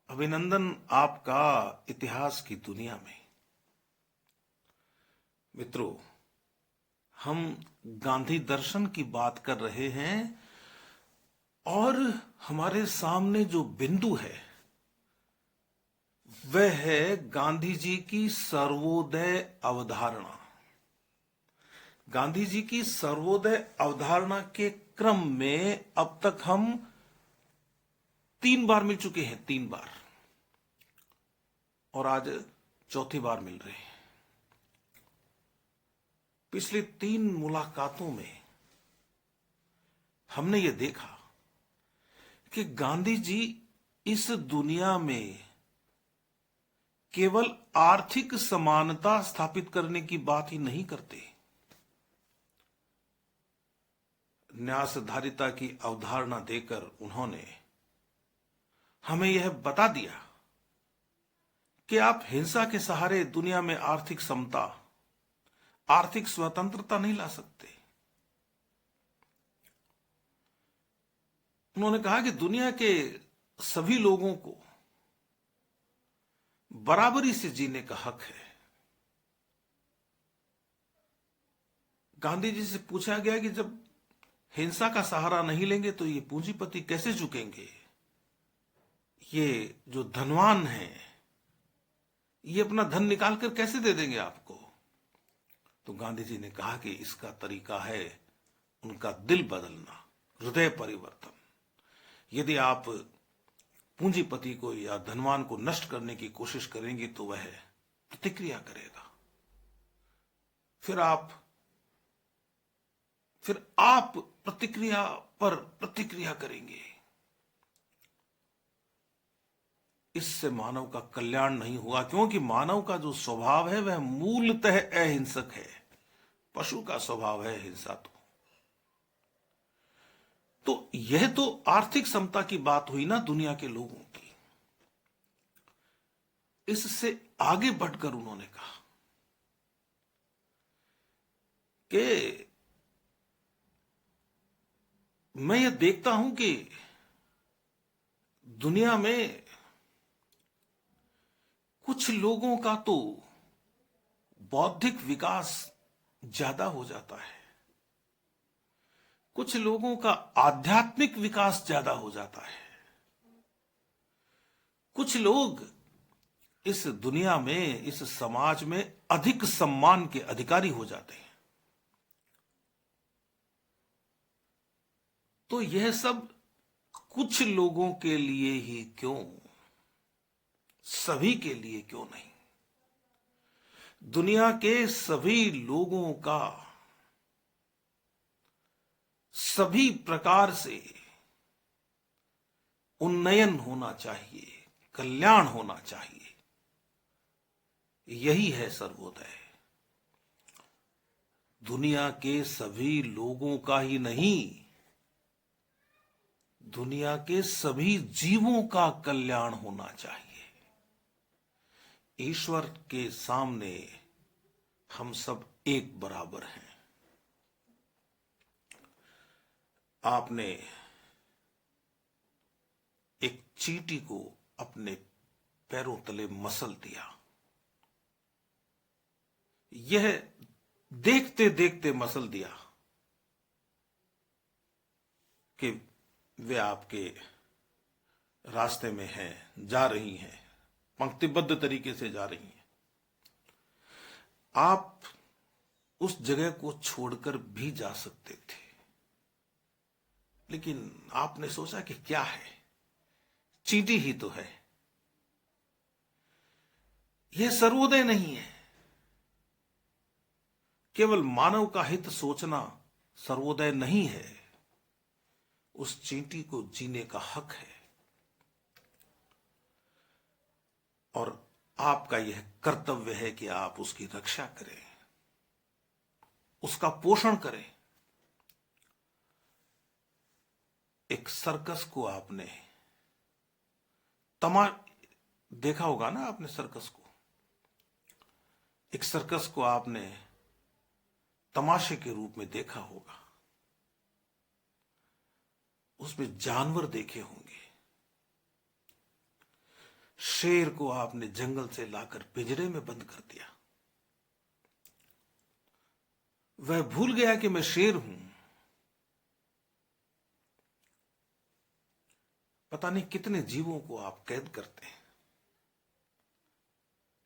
अभिनंदन आपका इतिहास की दुनिया में। मित्रों, हम गांधी दर्शन की बात कर रहे हैं और हमारे सामने जो बिंदु है वह है गांधी जी की सर्वोदय अवधारणा। गांधी जी की सर्वोदय अवधारणा के क्रम में अब तक हम 3 बार मिल चुके हैं, 3 बार, और आज चौथी बार मिल रहे हैं। पिछली 3 मुलाकातों में हमने ये देखा कि गांधी जी इस दुनिया में केवल आर्थिक समानता स्थापित करने की बात ही नहीं करते, न्यासधारिता की अवधारणा देकर उन्होंने हमें यह बता दिया कि आप हिंसा के सहारे दुनिया में आर्थिक समता, आर्थिक स्वतंत्रता नहीं ला सकते। उन्होंने कहा कि दुनिया के सभी लोगों को बराबरी से जीने का हक है। गांधी जी से पूछा गया कि जब हिंसा का सहारा नहीं लेंगे तो ये पूंजीपति कैसे झुकेंगे, ये जो धनवान हैं ये अपना धन निकालकर कैसे दे देंगे आपको। तो गांधी जी ने कहा कि इसका तरीका है उनका दिल बदलना, हृदय परिवर्तन। यदि आप पूंजीपति को या धनवान को नष्ट करने की कोशिश करेंगे तो वह प्रतिक्रिया करेगा, फिर आप प्रतिक्रिया पर प्रतिक्रिया करेंगे। इससे मानव का कल्याण नहीं हुआ, क्योंकि मानव का जो स्वभाव है वह मूलतः अहिंसक है। पशु का स्वभाव है हिंसा। तो यह तो आर्थिक समता की बात हुई ना दुनिया के लोगों की। इससे आगे बढ़कर उन्होंने कहा कि मैं यह देखता हूं कि दुनिया में कुछ लोगों का तो बौद्धिक विकास ज्यादा हो जाता है, कुछ लोगों का आध्यात्मिक विकास ज्यादा हो जाता है, कुछ लोग इस दुनिया में, इस समाज में अधिक सम्मान के अधिकारी हो जाते हैं। तो यह सब कुछ लोगों के लिए ही क्यों, सभी के लिए क्यों नहीं? दुनिया के सभी लोगों का सभी प्रकार से उन्नयन होना चाहिए, कल्याण होना चाहिए। यही है सर्वोदय। दुनिया के सभी लोगों का ही नहीं, दुनिया के सभी जीवों का कल्याण होना चाहिए। ईश्वर के सामने हम सब एक बराबर हैं। आपने एक चींटी को अपने पैरों तले मसल दिया, यह देखते देखते मसल दिया कि वे आपके रास्ते में हैं, जा रही हैं, पंक्तिबद्ध तरीके से जा रही हैं। आप उस जगह को छोड़कर भी जा सकते थे, लेकिन आपने सोचा कि क्या है, चींटी ही तो है। यह सर्वोदय नहीं है। केवल मानव का हित सोचना सर्वोदय नहीं है। उस चींटी को जीने का हक है और आपका यह कर्तव्य है कि आप उसकी रक्षा करें, उसका पोषण करें। एक सर्कस को आपने देखा होगा ना, आपने सर्कस को, एक सर्कस को आपने तमाशे के रूप में देखा होगा, उसमें जानवर देखे होंगे। शेर को आपने जंगल से लाकर पिंजरे में बंद कर दिया। वह भूल गया कि मैं शेर हूं। पता नहीं कितने जीवों को आप कैद करते हैं।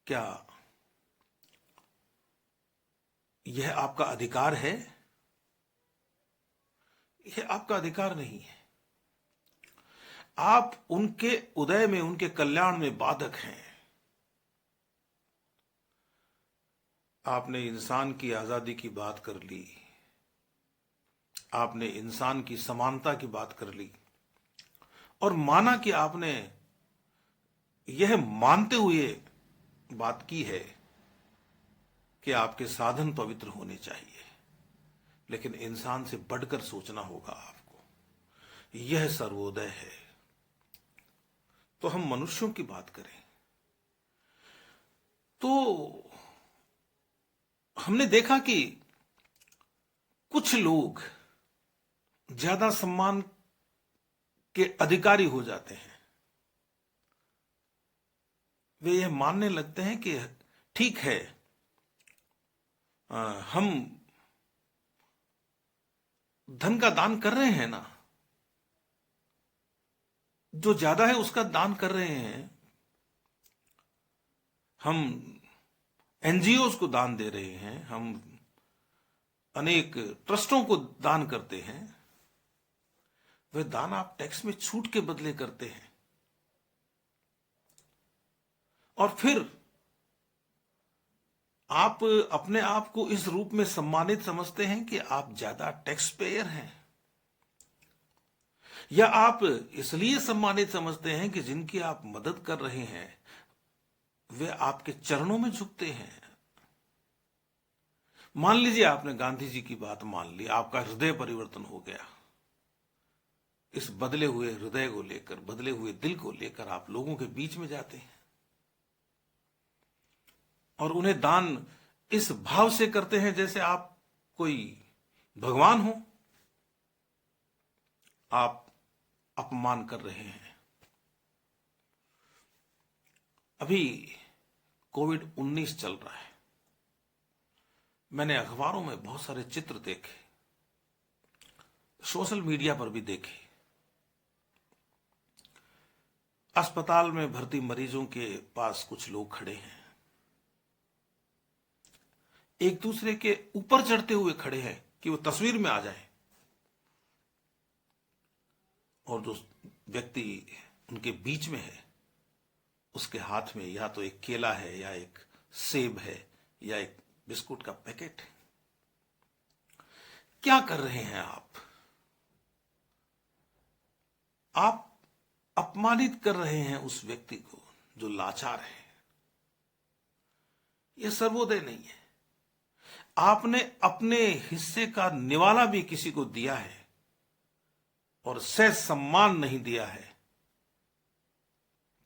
क्या यह आपका अधिकार है? यह आपका अधिकार नहीं है। आप उनके उदय में, उनके कल्याण में बाधक हैं। आपने इंसान की आजादी की बात कर ली, आपने इंसान की समानता की बात कर ली, और माना कि आपने यह मानते हुए बात की है कि आपके साधन पवित्र होने चाहिए, लेकिन इंसान से बढ़कर सोचना होगा आपको। यह सर्वोदय है। तो हम मनुष्यों की बात करें तो हमने देखा कि कुछ लोग ज्यादा सम्मान के अधिकारी हो जाते हैं। वे यह मानने लगते हैं कि ठीक है, हम धन का दान कर रहे हैं ना, जो ज्यादा है उसका दान कर रहे हैं, हम एनजीओज को दान दे रहे हैं, हम अनेक ट्रस्टों को दान करते हैं। वह दान आप टैक्स में छूट के बदले करते हैं, और फिर आप अपने आप को इस रूप में सम्मानित समझते हैं कि आप ज्यादा टैक्स पेयर हैं, या आप इसलिए सम्मानित समझते हैं कि जिनकी आप मदद कर रहे हैं वे आपके चरणों में झुकते हैं। मान लीजिए आपने गांधी जी की बात मान ली, आपका हृदय परिवर्तन हो गया। इस बदले हुए हृदय को लेकर, बदले हुए दिल को लेकर आप लोगों के बीच में जाते हैं और उन्हें दान इस भाव से करते हैं जैसे आप कोई भगवान हो। आप अपमान कर रहे हैं। अभी कोविड-19 चल रहा है। मैंने अखबारों में बहुत सारे चित्र देखे, सोशल मीडिया पर भी देखे। अस्पताल में भर्ती मरीजों के पास कुछ लोग खड़े हैं, एक दूसरे के ऊपर चढ़ते हुए खड़े हैं कि वो तस्वीर में आ जाए, और जो व्यक्ति उनके बीच में है उसके हाथ में या तो एक केला है, या एक सेब है, या एक बिस्कुट का पैकेट है। क्या कर रहे हैं आप? आप अपमानित कर रहे हैं उस व्यक्ति को जो लाचार है। यह सर्वोदय नहीं है। आपने अपने हिस्से का निवाला भी किसी को दिया है और सह सम्मान नहीं दिया है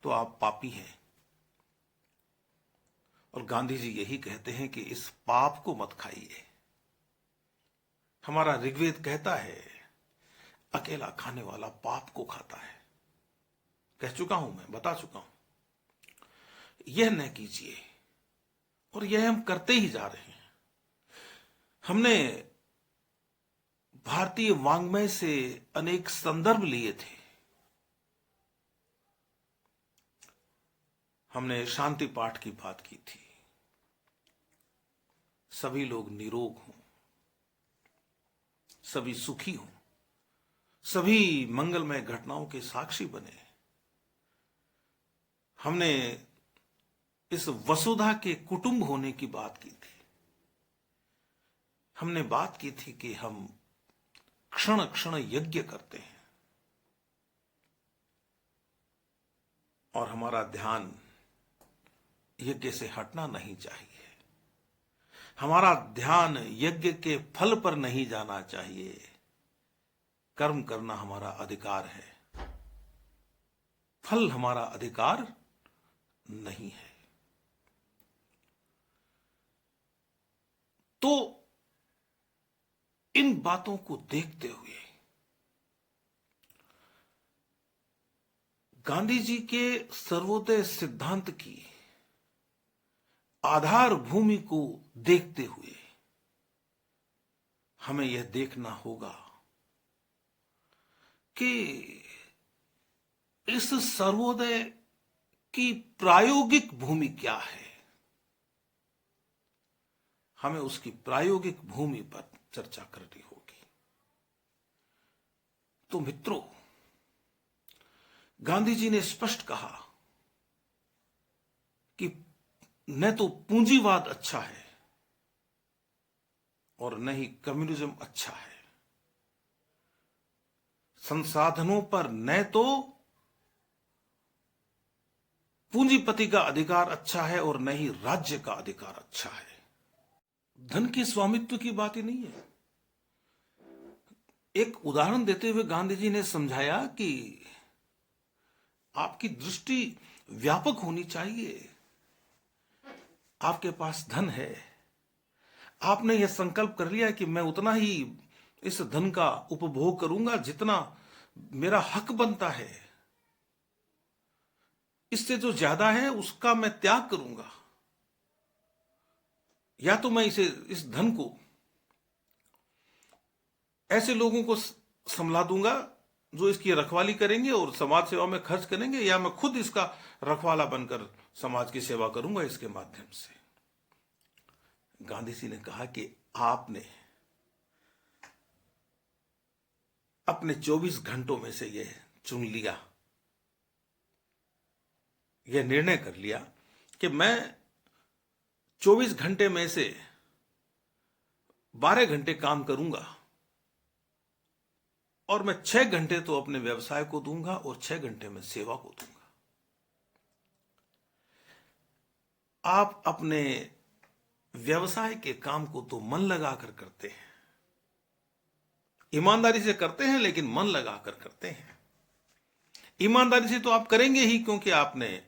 तो आप पापी हैं। और गांधी जी यही कहते हैं कि इस पाप को मत खाइए। हमारा ऋग्वेद कहता है, अकेला खाने वाला पाप को खाता है। कह चुका हूं, मैं बता चुका हूं। यह न कीजिए, और यह हम करते ही जा रहे हैं। हमने भारतीय वाङ्मय से अनेक संदर्भ लिए थे। हमने शांति पाठ की बात की थी, सभी लोग निरोग हों, सभी सुखी हों, सभी मंगलमय घटनाओं के साक्षी बने। हमने इस वसुधा के कुटुंब होने की बात की थी। हमने बात की थी कि हम क्षण क्षण यज्ञ करते हैं और हमारा ध्यान यज्ञ से हटना नहीं चाहिए। हमारा ध्यान यज्ञ के फल पर नहीं जाना चाहिए। कर्म करना हमारा अधिकार है, फल हमारा अधिकार नहीं है। तो इन बातों को देखते हुए गांधी जी के सर्वोदय सिद्धांत की आधार भूमि को देखते हुए हमें यह देखना होगा कि इस सर्वोदय की प्रायोगिक भूमि क्या है। हमें उसकी प्रायोगिक भूमि पर चर्चा करनी होगी। तो मित्रों, गांधी जी ने स्पष्ट कहा कि न तो पूंजीवाद अच्छा है और न ही कम्युनिज्म अच्छा है। संसाधनों पर न तो पूंजीपति का अधिकार अच्छा है और न ही राज्य का अधिकार अच्छा है। धन के स्वामित्व की बात ही नहीं है। एक उदाहरण देते हुए गांधी जी ने समझाया कि आपकी दृष्टि व्यापक होनी चाहिए। आपके पास धन है, आपने यह संकल्प कर लिया कि मैं उतना ही इस धन का उपभोग करूंगा जितना मेरा हक बनता है, इससे जो ज्यादा है उसका मैं त्याग करूंगा, या तो मैं इस धन को ऐसे लोगों को संभला दूंगा जो इसकी रखवाली करेंगे और समाज सेवा में खर्च करेंगे, या मैं खुद इसका रखवाला बनकर समाज की सेवा करूंगा इसके माध्यम से। गांधी जी ने कहा कि आपने अपने 24 घंटों में से यह चुन लिया, यह निर्णय कर लिया कि मैं 24 घंटे में से 12 घंटे काम करूंगा और मैं 6 घंटे तो अपने व्यवसाय को दूंगा और 6 घंटे में सेवा को दूंगा। आप अपने व्यवसाय के काम को तो मन लगाकर करते हैं, ईमानदारी से करते हैं, लेकिन मन लगाकर करते हैं। ईमानदारी से तो आप करेंगे ही, क्योंकि आपने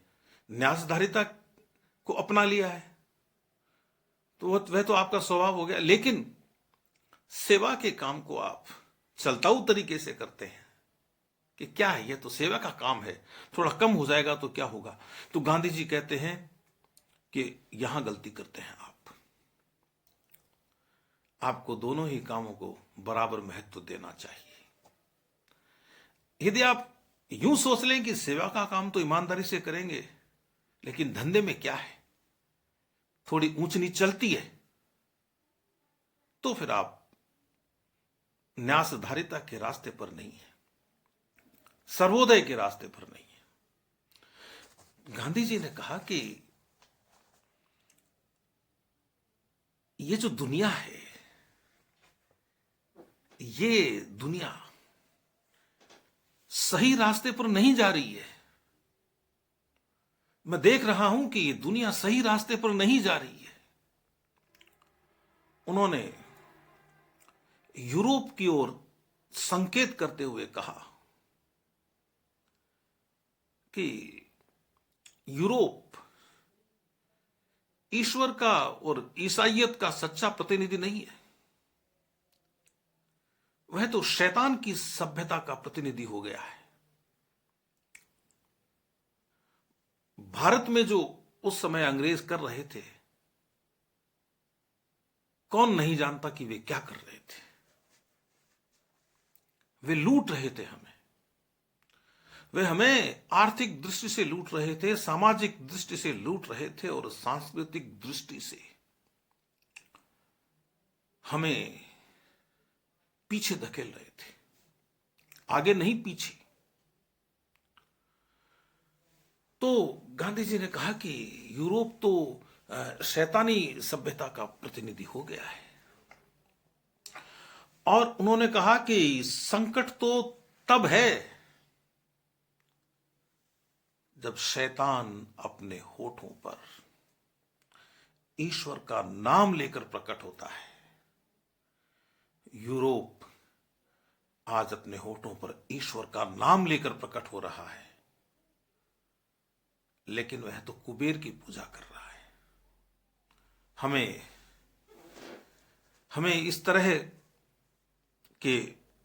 न्यासधारिता को अपना लिया है, तो वह तो आपका स्वभाव हो गया। लेकिन सेवा के काम को आप चलताऊ तरीके से करते हैं कि क्या है, यह तो सेवा का काम है, थोड़ा कम हो जाएगा तो क्या होगा। तो गांधी जी कहते हैं कि यहां गलती करते हैं आपको दोनों ही कामों को बराबर महत्व देना चाहिए। यदि आप यूं सोच लें कि सेवा का काम तो ईमानदारी से करेंगे, लेकिन धंधे में क्या है, थोड़ी ऊंच नीच चलती है, तो फिर आप न्यासधारिता के रास्ते पर नहीं है, सर्वोदय के रास्ते पर नहीं है। गांधी जी ने कहा कि ये जो दुनिया है, ये दुनिया सही रास्ते पर नहीं जा रही है। मैं देख रहा हूं कि ये दुनिया सही रास्ते पर नहीं जा रही है। उन्होंने यूरोप की ओर संकेत करते हुए कहा कि यूरोप ईश्वर का और ईसाइयत का सच्चा प्रतिनिधि नहीं है, वह तो शैतान की सभ्यता का प्रतिनिधि हो गया है। भारत में जो उस समय अंग्रेज कर रहे थे, कौन नहीं जानता कि वे क्या कर रहे थे। वे लूट रहे थे हमें, वे हमें आर्थिक दृष्टि से लूट रहे थे, सामाजिक दृष्टि से लूट रहे थे और सांस्कृतिक दृष्टि से हमें पीछे धकेल रहे थे, आगे नहीं पीछे। तो गांधी जी ने कहा कि यूरोप तो शैतानी सभ्यता का प्रतिनिधि हो गया है, और उन्होंने कहा कि संकट तो तब है जब शैतान अपने होठों पर ईश्वर का नाम लेकर प्रकट होता है। यूरोप आज अपने होठों पर ईश्वर का नाम लेकर प्रकट हो रहा है, लेकिन वह तो कुबेर की पूजा कर रहा है। हमें इस तरह के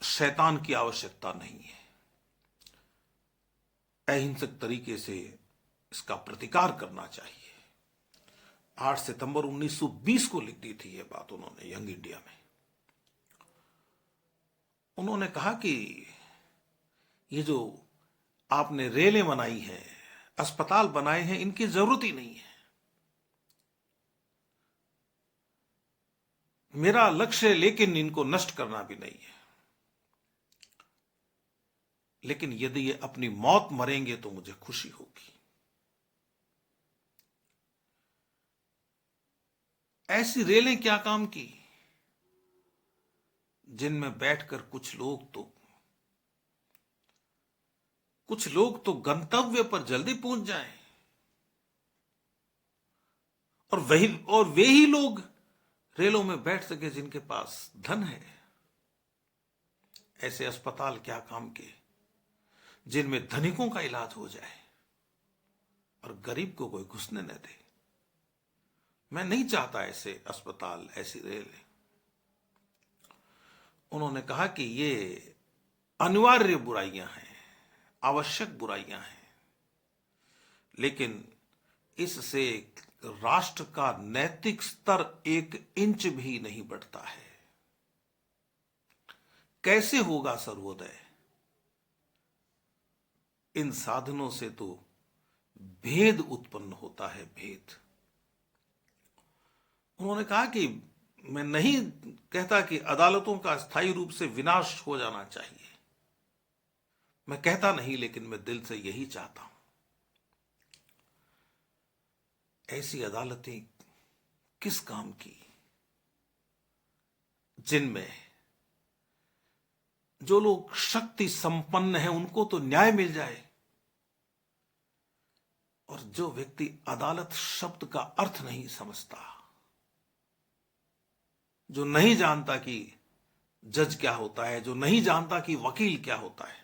शैतान की आवश्यकता नहीं है। अहिंसक तरीके से इसका प्रतिकार करना चाहिए। 8 सितंबर 1920 को लिख दी थी ये बात उन्होंने यंग इंडिया में। उन्होंने कहा कि ये जो आपने रेलें बनाई हैं, अस्पताल बनाए हैं, इनकी जरूरत ही नहीं है। मेरा लक्ष्य है लेकिन इनको नष्ट करना भी नहीं है, लेकिन यदि ये अपनी मौत मरेंगे तो मुझे खुशी होगी। ऐसी रेलें क्या काम की जिनमें बैठकर कुछ लोग तो गंतव्य पर जल्दी पहुंच जाएं, और वे ही लोग रेलों में बैठ सके जिनके पास धन है। ऐसे अस्पताल क्या काम के जिनमें धनिकों का इलाज हो जाए और गरीब को कोई घुसने न दे। मैं नहीं चाहता ऐसे अस्पताल, ऐसी रेल। उन्होंने कहा कि ये अनिवार्य बुराइयां हैं, आवश्यक बुराइयां हैं, लेकिन इससे राष्ट्र का नैतिक स्तर 1 इंच भी नहीं बढ़ता है। कैसे होगा सर्वोदय? इन साधनों से तो भेद उत्पन्न होता है, भेद। उन्होंने कहा कि मैं नहीं कहता कि अदालतों का स्थायी रूप से विनाश हो जाना चाहिए, मैं कहता नहीं, लेकिन मैं दिल से यही चाहता हूं। ऐसी अदालतें किस काम की जिनमें जो लोग शक्ति संपन्न हैं उनको तो न्याय मिल जाए, और जो व्यक्ति अदालत शब्द का अर्थ नहीं समझता, जो नहीं जानता कि जज क्या होता है, जो नहीं जानता कि वकील क्या होता है,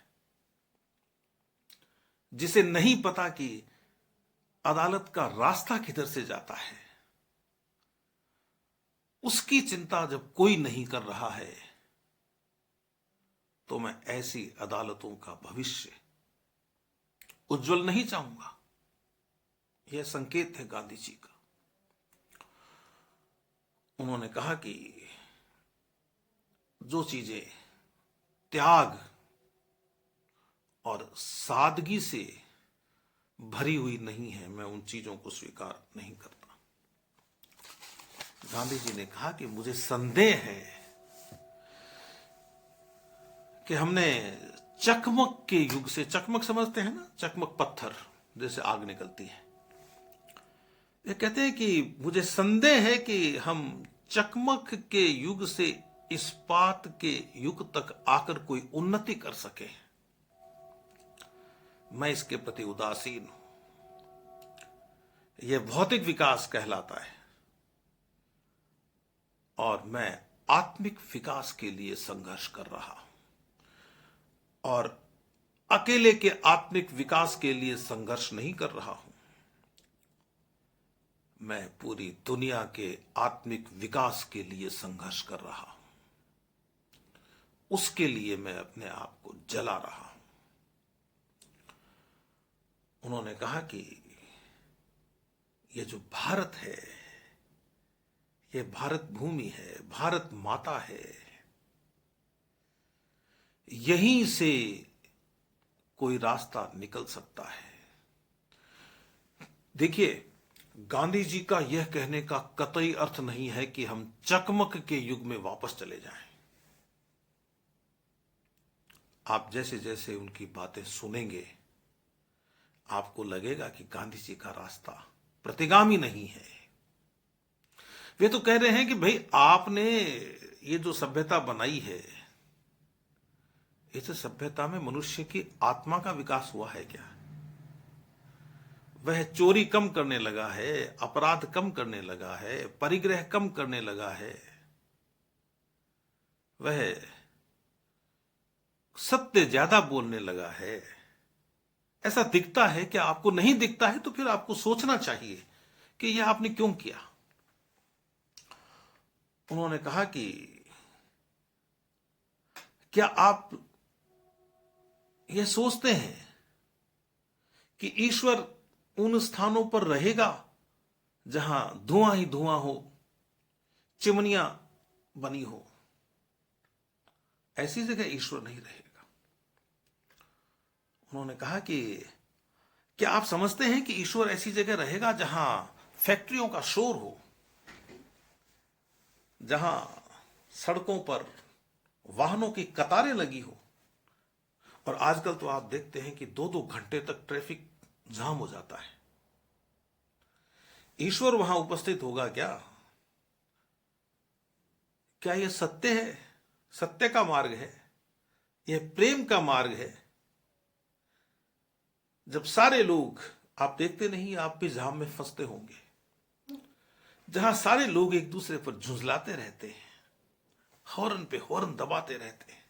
जिसे नहीं पता कि अदालत का रास्ता किधर से जाता है, उसकी चिंता जब कोई नहीं कर रहा है, तो मैं ऐसी अदालतों का भविष्य उज्जवल नहीं चाहूंगा। यह संकेत है गांधी जी का। उन्होंने कहा कि जो चीजें त्याग और सादगी से भरी हुई नहीं है, मैं उन चीजों को स्वीकार नहीं करता। गांधी जी ने कहा कि मुझे संदेह है कि हमने चकमक के युग से, चकमक समझते हैं ना, चकमक पत्थर जैसे आग निकलती है, ये कहते हैं कि मुझे संदेह है कि हम चकमक के युग से इस्पात के युग तक आकर कोई उन्नति कर सके। मैं इसके प्रति उदासीन हूं। यह भौतिक विकास कहलाता है और मैं आत्मिक विकास के लिए संघर्ष कर रहा हूं, और अकेले के आत्मिक विकास के लिए संघर्ष नहीं कर रहा हूं, मैं पूरी दुनिया के आत्मिक विकास के लिए संघर्ष कर रहा हूं। उसके लिए मैं अपने आप को जला रहा हूं। उन्होंने कहा कि यह जो भारत है, यह भारत भूमि है, भारत माता है, यहीं से कोई रास्ता निकल सकता है। देखिए, गांधी जी का यह कहने का कतई अर्थ नहीं है कि हम चकमक के युग में वापस चले जाएं। आप जैसे जैसे उनकी बातें सुनेंगे, आपको लगेगा कि गांधी जी का रास्ता प्रतिगामी नहीं है। वे तो कह रहे हैं कि भाई आपने ये जो सभ्यता बनाई है, इस सभ्यता में मनुष्य की आत्मा का विकास हुआ है क्या? वह चोरी कम करने लगा है, अपराध कम करने लगा है, परिग्रह कम करने लगा है, वह सत्य ज्यादा बोलने लगा है, ऐसा दिखता है। क्या आपको नहीं दिखता है तो फिर आपको सोचना चाहिए कि यह आपने क्यों किया। उन्होंने कहा कि क्या आप यह सोचते हैं कि ईश्वर उन स्थानों पर रहेगा जहां धुआं ही धुआं हो, चिमनियां बनी हो। ऐसी जगह ईश्वर नहीं रहेगा। उन्होंने कहा कि क्या आप समझते हैं कि ईश्वर ऐसी जगह रहेगा जहां फैक्ट्रियों का शोर हो, जहां सड़कों पर वाहनों की कतारें लगी हो, और आजकल तो आप देखते हैं कि 2-2 घंटे तक ट्रैफिक जाम हो जाता है। ईश्वर वहां उपस्थित होगा क्या? क्या यह सत्य है? सत्य का मार्ग है? यह प्रेम का मार्ग है? जब सारे लोग, आप देखते नहीं, आप भी जाम में फंसते होंगे, जहां सारे लोग एक दूसरे पर झुंझलाते रहते हैं, हॉर्न पे हॉर्न दबाते रहते हैं,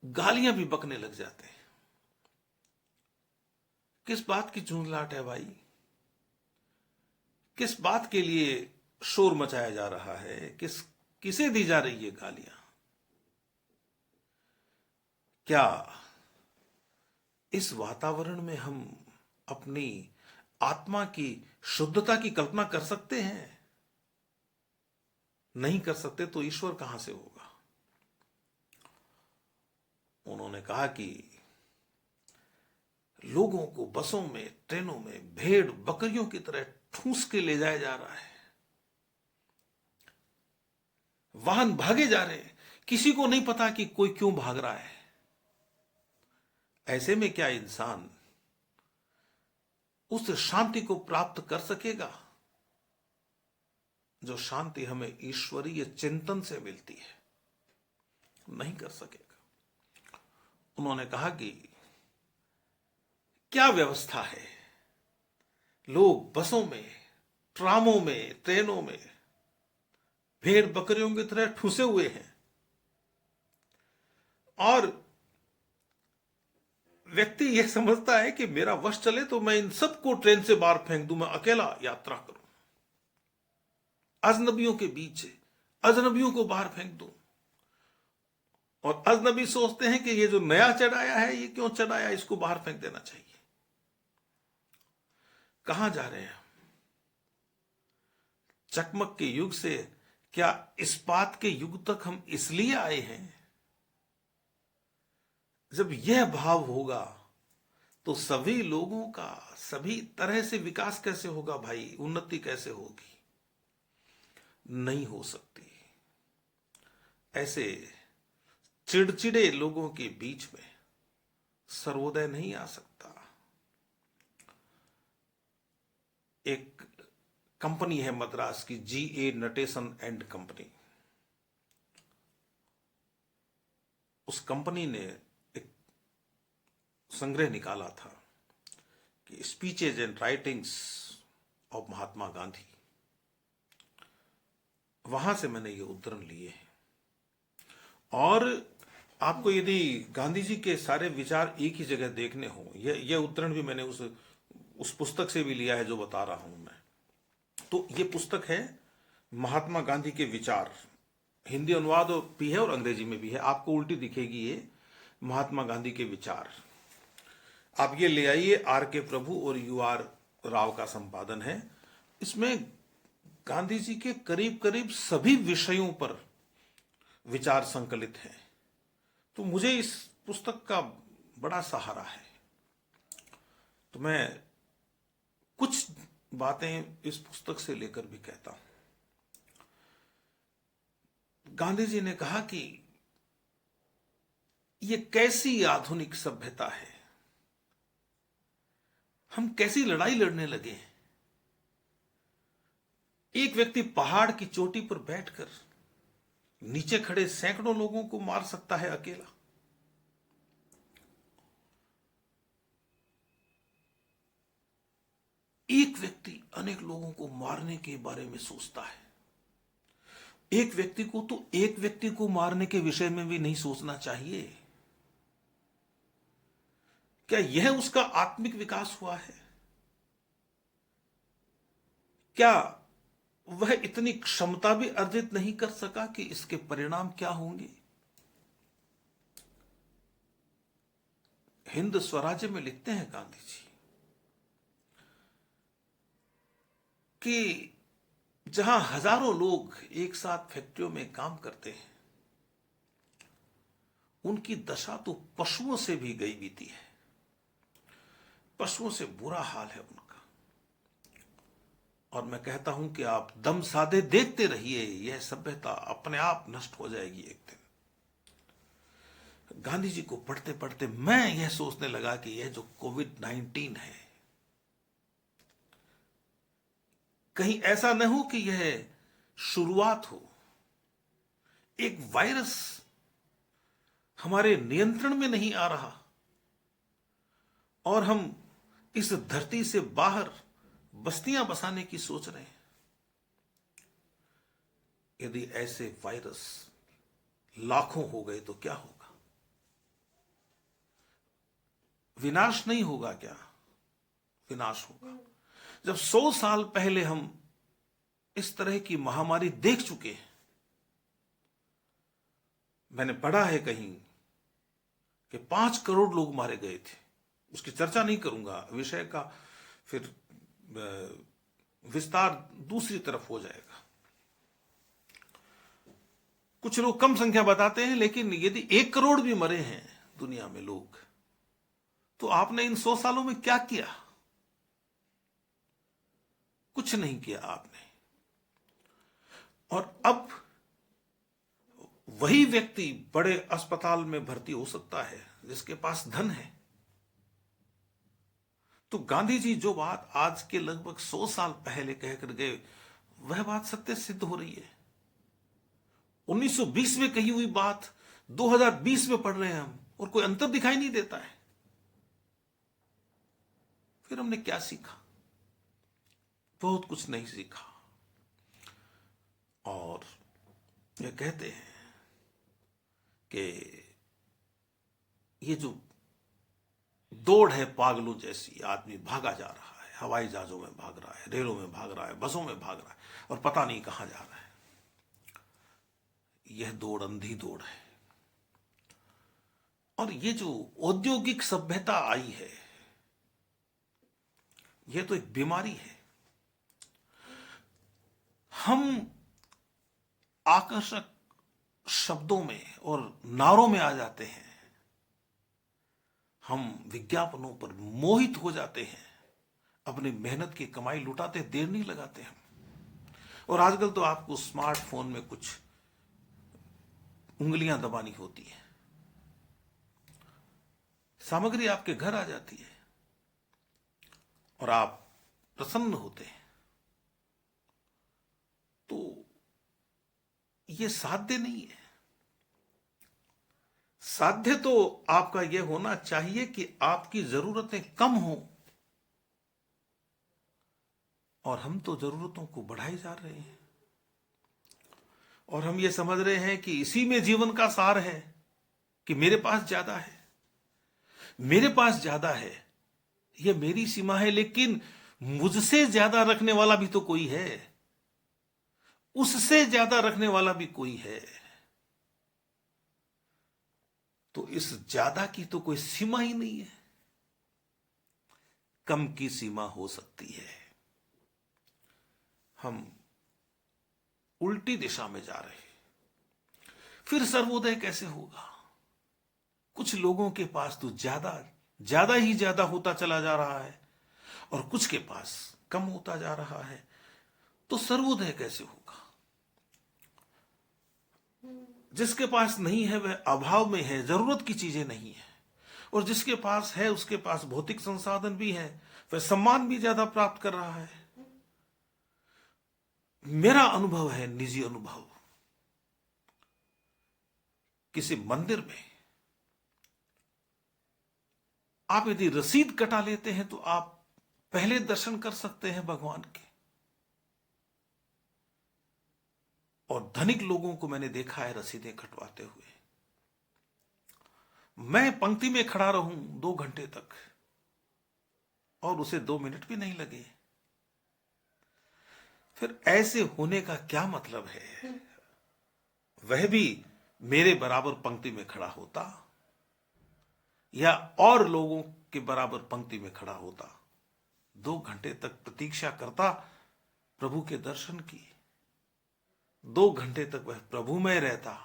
गालियां भी बकने लग जाते हैं। किस बात की झुंझलाहट है भाई? किस बात के लिए शोर मचाया जा रहा है? किसे दी जा रही है गालियां? क्या इस वातावरण में हम अपनी आत्मा की शुद्धता की कल्पना कर सकते हैं? नहीं कर सकते तो ईश्वर कहां से होगा? उन्होंने कहा कि लोगों को बसों में, ट्रेनों में भेड़ बकरियों की तरह ठूस के ले जाया जा रहा है। वाहन भागे जा रहे हैं, किसी को नहीं पता कि कोई क्यों भाग रहा है। ऐसे में क्या इंसान उस शांति को प्राप्त कर सकेगा जो शांति हमें ईश्वरीय चिंतन से मिलती है? नहीं कर सकेगा। उन्होंने कहा कि क्या व्यवस्था है, लोग बसों में, ट्रामों में, ट्रेनों में भेड़ बकरियों की तरह ठूसे हुए हैं, और व्यक्ति यह समझता है कि मेरा वश चले तो मैं इन सबको ट्रेन से बाहर फेंक दूं, मैं अकेला यात्रा करूं, अजनबियों के बीच अजनबियों को बाहर फेंक दूं। और अजनबी सोचते हैं कि ये जो नया चढ़ाया है, ये क्यों चढ़ाया, इसको बाहर फेंक देना चाहिए। कहां जा रहे हैं? चकमक के युग से क्या इस्पात के युग तक हम इसलिए आए हैं? जब यह भाव होगा तो सभी लोगों का सभी तरह से विकास कैसे होगा भाई? उन्नति कैसे होगी? नहीं हो सकती। ऐसे चिड़चिड़े लोगों के बीच में सर्वोदय नहीं आ सकता। एक कंपनी है मद्रास की, GA नटेशन एंड कंपनी। उस कंपनी ने एक संग्रह निकाला था कि speeches and writings of Mahatma Gandhi. वहां से मैंने ये उद्धरण लिए हैं। और आपको यदि गांधी जी के सारे विचार एक ही जगह देखने हो, यह उद्धरण भी मैंने उस पुस्तक से भी लिया है जो बता रहा हूं मैं। तो ये पुस्तक है महात्मा गांधी के विचार, हिंदी अनुवाद भी है और अंग्रेजी में भी है। आपको उल्टी दिखेगी ये, महात्मा गांधी के विचार। आप ये ले आइए, RK प्रभु और UR राव का संपादन है। इसमें गांधी जी के करीब करीब सभी विषयों पर विचार संकलित हैं। तो मुझे इस पुस्तक का बड़ा सहारा है। तो मैं कुछ बातें इस पुस्तक से लेकर भी कहता हूं। गांधी जी ने कहा कि यह कैसी आधुनिक सभ्यता है, हम कैसी लड़ाई लड़ने लगे हैं। एक व्यक्ति पहाड़ की चोटी पर बैठकर नीचे खड़े सैकड़ों लोगों को मार सकता है अकेला। एक व्यक्ति अनेक लोगों को मारने के बारे में सोचता है। एक व्यक्ति को तो एक व्यक्ति को मारने के विषय में भी नहीं सोचना चाहिए। क्या यह उसका आत्मिक विकास हुआ है? क्या वह इतनी क्षमता भी अर्जित नहीं कर सका कि इसके परिणाम क्या होंगे? हिंद स्वराज्य में लिखते हैं गांधी जी कि जहां हजारों लोग एक साथ फैक्ट्रियों में काम करते हैं, उनकी दशा तो पशुओं से भी गई बीती है। पशुओं से बुरा हाल है उनका। और मैं कहता हूं कि आप दम साधे देखते रहिए, यह सभ्यता अपने आप नष्ट हो जाएगी एक दिन। गांधी जी को पढ़ते पढ़ते मैं यह सोचने लगा कि यह जो कोविड-19 है, कहीं ऐसा न हो कि यह शुरुआत हो। एक वायरस हमारे नियंत्रण में नहीं आ रहा और हम इस धरती से बाहर बस्तियां बसाने की सोच रहे हैं। यदि ऐसे वायरस लाखों हो गए तो क्या होगा? विनाश नहीं होगा क्या? विनाश होगा। जब 100 साल पहले हम इस तरह की महामारी देख चुके हैं, मैंने पढ़ा है कहीं कि 5 करोड़ लोग मारे गए थे। उसकी चर्चा नहीं करूंगा, विषय का फिर विस्तार दूसरी तरफ हो जाएगा। कुछ लोग कम संख्या बताते हैं, लेकिन यदि 1 करोड़ भी मरे हैं दुनिया में लोग, तो आपने इन 100 सालों में क्या किया? कुछ नहीं किया आपने। और अब वही व्यक्ति बड़े अस्पताल में भर्ती हो सकता है जिसके पास धन है। तो गांधी जी जो बात आज के लगभग 100 साल पहले कहकर गए, वह बात सत्य सिद्ध हो रही है। 1920 में कही हुई बात 2020 में पढ़ रहे हैं हम, और कोई अंतर दिखाई नहीं देता है। फिर हमने क्या सीखा? बहुत कुछ नहीं सीखा। और ये कहते हैं कि ये जो दौड़ है पागलों जैसी, आदमी भागा जा रहा है, हवाई जहाजों में भाग रहा है, रेलों में भाग रहा है, बसों में भाग रहा है, और पता नहीं कहां जा रहा है। यह दौड़ अंधी दौड़ है। और ये जो औद्योगिक सभ्यता आई है, यह तो एक बीमारी है। हम आकर्षक शब्दों में और नारों में आ जाते हैं, हम विज्ञापनों पर मोहित हो जाते हैं, अपनी मेहनत की कमाई लुटाते देर नहीं लगाते हम। और आजकल तो आपको स्मार्टफोन में कुछ उंगलियां दबानी होती है, सामग्री आपके घर आ जाती है और आप प्रसन्न होते हैं। तो यह साध्य नहीं है। साध्य तो आपका यह होना चाहिए कि आपकी जरूरतें कम हो, और हम तो जरूरतों को बढ़ाए जा रहे हैं। और हम ये समझ रहे हैं कि इसी में जीवन का सार है कि मेरे पास ज्यादा है, मेरे पास ज्यादा है, यह मेरी सीमा है। लेकिन मुझसे ज्यादा रखने वाला भी तो कोई है, उससे ज्यादा रखने वाला भी कोई है। तो इस ज्यादा की तो कोई सीमा ही नहीं है। कम की सीमा हो सकती है। हम उल्टी दिशा में जा रहे हैं। फिर सर्वोदय कैसे होगा? कुछ लोगों के पास तो ज्यादा ही ज्यादा होता चला जा रहा है, और कुछ के पास कम होता जा रहा है। तो सर्वोदय कैसे होगा? जिसके पास नहीं है वह अभाव में है, जरूरत की चीजें नहीं है। और जिसके पास है उसके पास भौतिक संसाधन भी है, वह सम्मान भी ज्यादा प्राप्त कर रहा है। मेरा अनुभव है, निजी अनुभव, किसी मंदिर में आप यदि रसीद कटा लेते हैं तो आप पहले दर्शन कर सकते हैं भगवान के। और धनिक लोगों को मैंने देखा है रसीदें कटवाते हुए। मैं पंक्ति में खड़ा रहूं 2 घंटे तक और उसे 2 मिनट भी नहीं लगे। फिर ऐसे होने का क्या मतलब है? वह भी मेरे बराबर पंक्ति में खड़ा होता, या और लोगों के बराबर पंक्ति में खड़ा होता, 2 घंटे तक प्रतीक्षा करता प्रभु के दर्शन की, 2 घंटे तक वह प्रभु में रहता।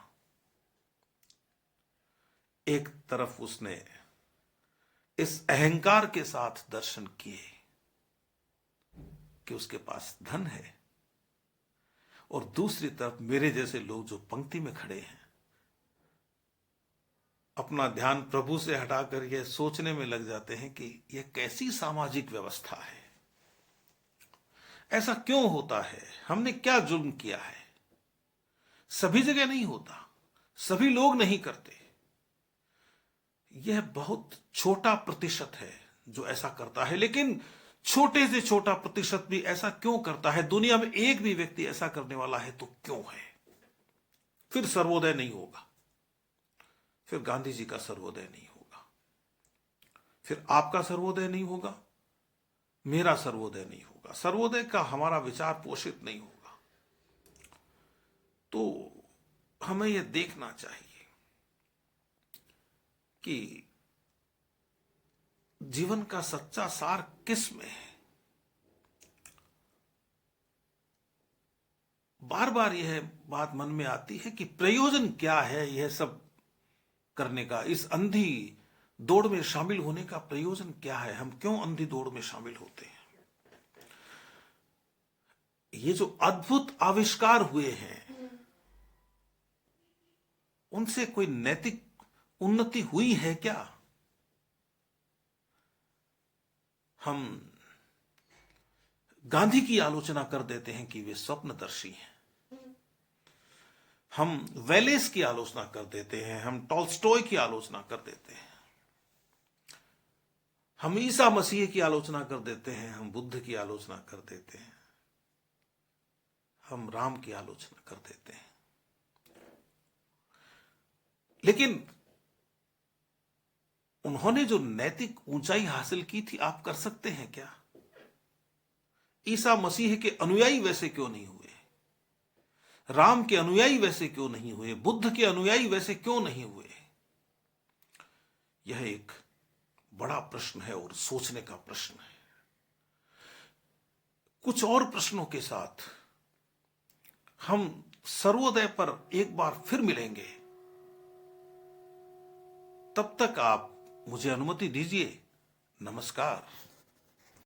एक तरफ उसने इस अहंकार के साथ दर्शन किए कि उसके पास धन है, और दूसरी तरफ मेरे जैसे लोग जो पंक्ति में खड़े हैं, अपना ध्यान प्रभु से हटाकर यह सोचने में लग जाते हैं कि यह कैसी सामाजिक व्यवस्था है, ऐसा क्यों होता है, हमने क्या जुर्म किया है। सभी जगह नहीं होता, सभी लोग नहीं करते, यह बहुत छोटा प्रतिशत है जो ऐसा करता है। लेकिन छोटे से छोटा प्रतिशत भी ऐसा क्यों करता है? दुनिया में एक भी व्यक्ति ऐसा करने वाला है तो क्यों है? फिर सर्वोदय नहीं होगा, फिर गांधी जी का सर्वोदय नहीं होगा, फिर आपका सर्वोदय नहीं होगा, मेरा सर्वोदय नहीं होगा, सर्वोदय का हमारा विचार पोषित नहीं होगा। तो हमें यह देखना चाहिए कि जीवन का सच्चा सार किस में है। बार बार यह बात मन में आती है कि प्रयोजन क्या है यह सब करने का, इस अंधी दौड़ में शामिल होने का प्रयोजन क्या है? हम क्यों अंधी दौड़ में शामिल होते हैं? ये जो अद्भुत आविष्कार हुए हैं, उनसे कोई नैतिक उन्नति हुई है क्या? हम गांधी की आलोचना कर देते हैं कि वे स्वप्नदर्शी हैं, हम वेलेस की आलोचना कर देते हैं, हम टॉल्स्टॉय की आलोचना कर देते हैं, हम ईसा मसीह की आलोचना कर देते हैं, हम बुद्ध की आलोचना कर देते हैं, हम राम की आलोचना कर देते हैं। लेकिन उन्होंने जो नैतिक ऊंचाई हासिल की थी, आप कर सकते हैं क्या? ईसा मसीह के अनुयायी वैसे क्यों नहीं हुए? राम के अनुयायी वैसे क्यों नहीं हुए? बुद्ध के अनुयायी वैसे क्यों नहीं हुए? यह एक बड़ा प्रश्न है और सोचने का प्रश्न है। कुछ और प्रश्नों के साथ हम सर्वोदय पर एक बार फिर मिलेंगे। तब तक आप मुझे अनुमति दीजिए। नमस्कार।